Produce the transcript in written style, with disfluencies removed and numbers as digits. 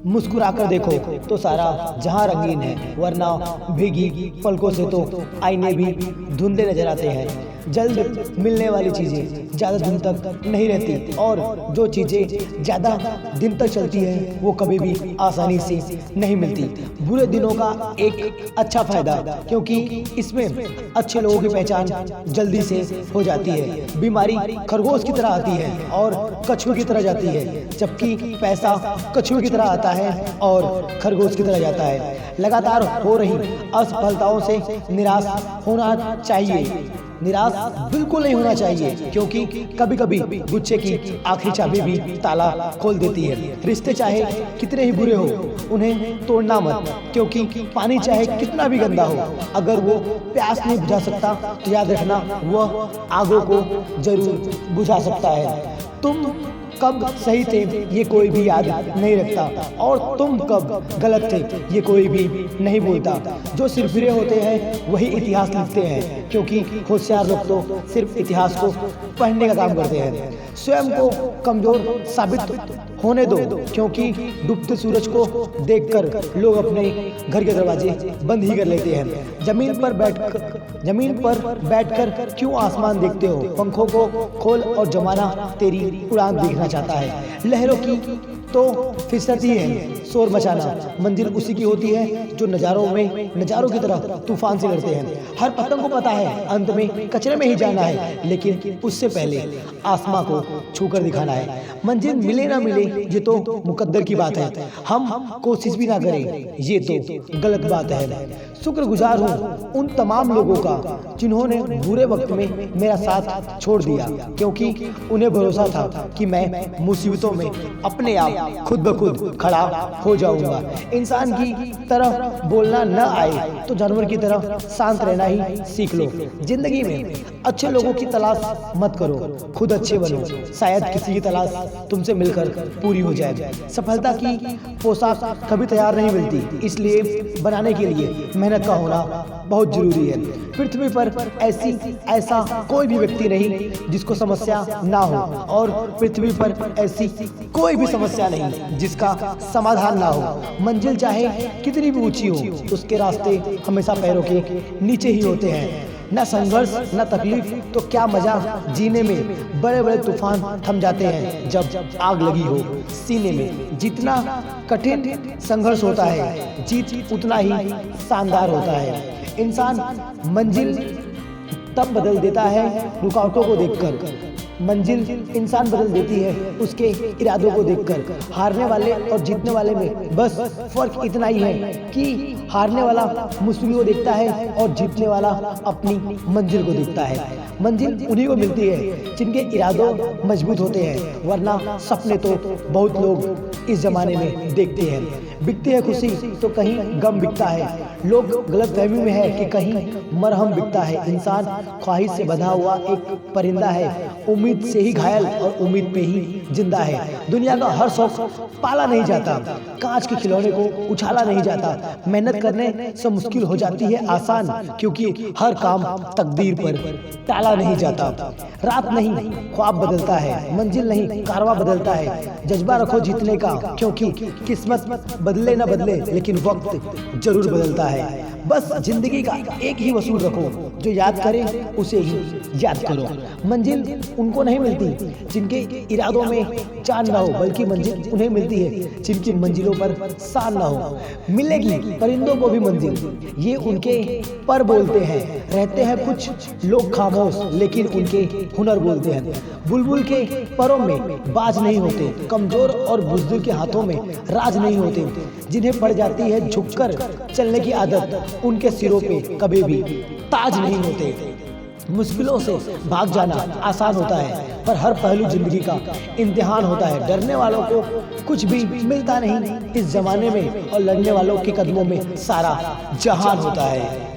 मुस्कुराकर देखो तो सारा जहां रंगीन है, वरना भीगी पलकों से तो आईने भी धुंधले नजर आते हैं। जल्द मिलने वाली चीजें ज्यादा दिन तक नहीं रहती और जो चीजें ज्यादा दिन तक चलती हैं वो कभी भी आसानी से नहीं मिलती। बुरे दिनों का एक अच्छा फायदा, क्योंकि इसमें अच्छे लोगों की पहचान जल्दी से हो जाती है। बीमारी खरगोश की तरह आती है और कछुए की तरह जाती है, जबकि पैसा कछुए की तरह आता है और खरगोश की तरह जाता है। लगातार हो रही असफलताओं से निराश होना चाहिए, निराश बिल्कुल नहीं होना चाहिए, क्योंकि कभी कभी गुच्छे की आखिरी चाबी भी ताला खोल देती है। रिश्ते चाहे कितने ही बुरे हो, उन्हें तोड़ना मत, क्योंकि पानी चाहे कितना भी गंदा हो, अगर वो प्यास नहीं बुझा सकता तो याद रखना वह आगों को जरूर बुझा सकता है। तुम कब सही थे ये कोई भी याद नहीं रखता, और तुम कब गलत थे ये कोई भी नहीं बोलता। जो सिरफिरे होते हैं वही इतिहास लिखते हैं, क्योंकि होशियार लोग तो सिर्फ इतिहास को पढ़ने का काम करते हैं। स्वयं को कमजोर साबित होने दो, क्योंकि डूबते सूरज को देखकर लोग अपने घर के दरवाजे बंद ही कर लेते हैं। जमीन पर बैठकर क्यों आसमान देखते हो? पंखों को खोल और जमाना तेरी उड़ान देखना चाहता है। लहरों की तो फिसलती है, शोर मचाना मंजिल उसी की होती है जो नजारों की तरह तूफान से लड़ते हैं। हर पतंग को पता है अंत में कचरे में ही जाना है, लेकिन उससे पहले आसमां को छूकर दिखाना है। मंजिल मिले ना मिले ये तो मुकद्दर की बात है, हम कोशिश भी ना करें ये तो गलत बात है। शुक्रगुजार हूँ उन तमाम लोगों का जिन्होंने बुरे वक्त में मेरा साथ छोड़ दिया, क्योंकि उन्हें भरोसा था कि मैं मुसीबतों में अपने आप खुद ब खुद खड़ा हो जाऊंगा। इंसान की तरह बोलना न आए तो जानवर की तरह शांत रहना ही सीख लो। जिंदगी में अच्छे लोगों की तलाश मत करो, खुद अच्छे बनो, शायद किसी की तलाश तुमसे मिलकर पूरी हो जाए। सफलता की पोशाक कभी तैयार नहीं मिलती, इसलिए बनाने के लिए मेहनत का होना बहुत जरूरी है। पृथ्वी पर ऐसा कोई भी व्यक्ति नहीं जिसको समस्या ना हो, और पृथ्वी पर ऐसी कोई भी समस्या नहीं जिसका समाधान ना हो। मंजिल चाहे कितनी भी ऊंची हो, उसके रास्ते हमेशा पैरों के नीचे ही होते हैं। न संघर्ष न तकलीफ तो क्या मजा जीने में। बड़े बड़े तूफान थम जाते हैं जब आग लगी हो सीने में। जितना कठिन संघर्ष होता है, जीत उतना ही शानदार होता है। इंसान मंजिल तब बदल देता है रुकावटों को देखकर। मंजिल इंसान बदल देती है उसके इरादों को देखकर। हारने वाले और जीतने वाले में बस फर्क इतना ही है कि हारने वाला मुश्किल को देखता है और जीतने वाला अपनी मंजिल को देखता है। मंजिल उन्हीं को मिलती है जिनके इरादों मजबूत होते हैं, वरना सपने तो बहुत लोग इस जमाने में देखते हैं। बिकती है खुशी तो कहीं गम बिकता है। लोग गलतफहमी में है कि कहीं मरहम बिकता है। इंसान ख्वाहिश से बंधा हुआ एक परिंदा है, उम्मीद से ही घायल और उम्मीद पे ही जिंदा है। दुनिया का हर शौक पाला नहीं जाता, कांच के खिलौने को उछाला नहीं जाता। मेहनत करने से मुश्किल हो जाती है आसान, क्योंकि हर काम तकदीर पर टाला नहीं जाता। रात नहीं ख्वाब बदलता है, मंजिल नहीं कारवां बदलता है। जज्बा रखो जीतने का, क्योंकि किस्मत बदले न बदले लेकिन वक्त जरूर बदलता है। बस जिंदगी का एक ही वसूल रखो, जो याद करे उसे ही याद करो। मंजिल उनको नहीं मिलती जिनके इरादों में चांद ना हो, बल्कि मंजिल उन्हें मिलती है जिनकी मंजिलों पर शान ना हो। मिलेगी परिंदों को भी मंजिल, ये उनके पर बोलते हैं। रहते हैं कुछ लोग खामोश, लेकिन उनके हुनर बोलते हैं। बुलबुल के परों में बाज नहीं होते, कमजोर और बुज़दिल के हाथों में राज नहीं होते। जिन्हें पड़ जाती है झुककर चलने की आदत, उनके सिरों पे कभी भी ताज नहीं होते। मुश्किलों से भाग जाना आसान होता है, पर हर पहलू जिंदगी का इम्तिहान होता है। डरने वालों को कुछ भी मिलता नहीं इस जमाने में, और लड़ने वालों के कदमों में सारा जहान होता है।